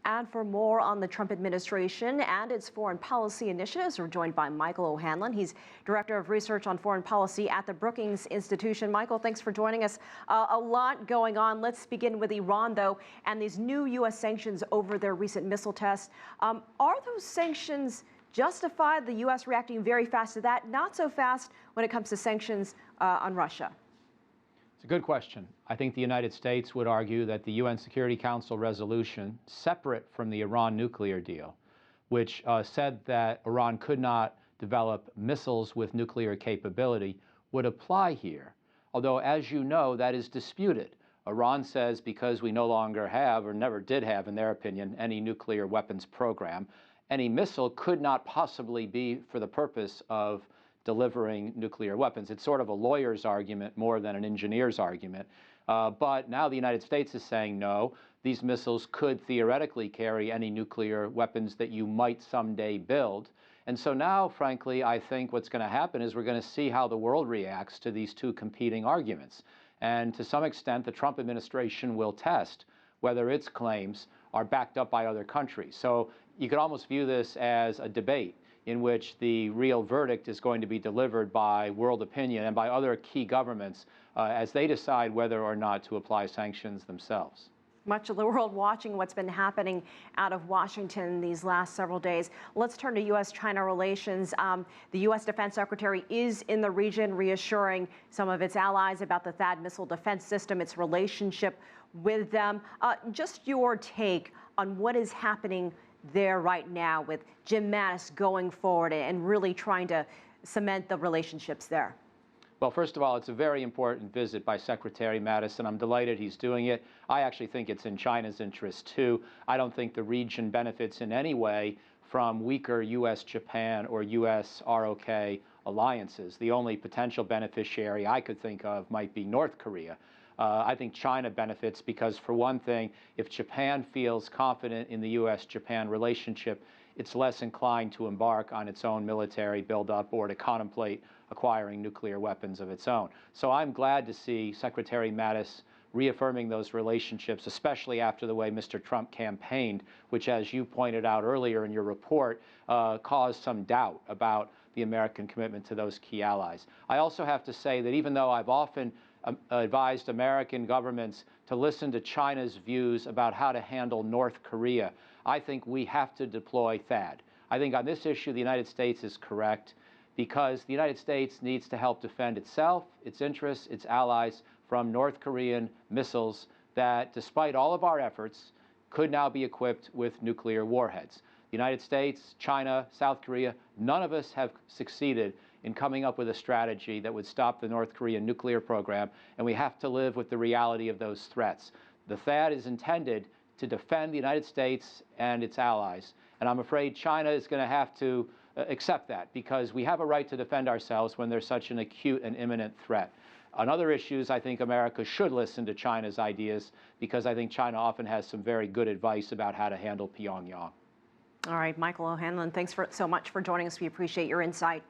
And for more on the Trump administration and its foreign policy initiatives, we're joined by Michael O'Hanlon. He's Director of Research on Foreign Policy at the Brookings Institution. Michael, thanks for joining us. A lot going on. Let's begin with Iran, though, and these new U.S. sanctions over their recent missile tests. Are those sanctions justified? The U.S. reacting very fast to that, not so fast when it comes to sanctions on Russia? It's a good question. I think the United States would argue that the UN Security Council resolution, separate from the Iran nuclear deal, which said that Iran could not develop missiles with nuclear capability, would apply here. Although, as you know, that is disputed. Iran says because we no longer have, or never did have, in their opinion, any nuclear weapons program, any missile could not possibly be for the purpose of delivering nuclear weapons. It's sort of a lawyer's argument more than an engineer's argument. But now the United States is saying, no, these missiles could theoretically carry any nuclear weapons that you might someday build. And so now, frankly, I think what's going to happen is we're going to see how the world reacts to these two competing arguments. And to some extent, the Trump administration will test whether its claims are backed up by other countries. So you could almost view this as a debate in which the real verdict is going to be delivered by world opinion and by other key governments as they decide whether or not to apply sanctions themselves. Much of the world watching what's been happening out of Washington these last several days. Let's turn to U.S.-China relations. The U.S. Defense Secretary is in the region reassuring some of its allies about the THAAD missile defense system, its relationship with them. Just your take on what is happening there right now with Jim Mattis going forward and really trying to cement the relationships there? Well, first of all, it's a very important visit by Secretary Mattis, and I'm delighted he's doing it. I actually think it's in China's interest, too. I don't think the region benefits in any way from weaker U.S.-Japan or U.S.-ROK alliances. The only potential beneficiary I could think of might be North Korea. I think China benefits because, for one thing, if Japan feels confident in the U.S.-Japan relationship, it's less inclined to embark on its own military buildup or to contemplate acquiring nuclear weapons of its own. So I'm glad to see Secretary Mattis reaffirming those relationships, especially after the way Mr. Trump campaigned, which, as you pointed out earlier in your report, caused some doubt about the American commitment to those key allies. I also have to say that even though I've often advised American governments to listen to China's views about how to handle North Korea, I think we have to deploy THAAD. I think on this issue, the United States is correct because the United States needs to help defend itself, its interests, its allies from North Korean missiles that, despite all of our efforts, could now be equipped with nuclear warheads. The United States, China, South Korea, none of us have succeeded in coming up with a strategy that would stop the North Korean nuclear program, and we have to live with the reality of those threats. The THAAD is intended to defend the United States and its allies, and I'm afraid China is going to have to accept that because we have a right to defend ourselves when there's such an acute and imminent threat. On other issues, I think America should listen to China's ideas because I think China often has some very good advice about how to handle Pyongyang. All right, Michael O'Hanlon, thanks so much for joining us. We appreciate your insight.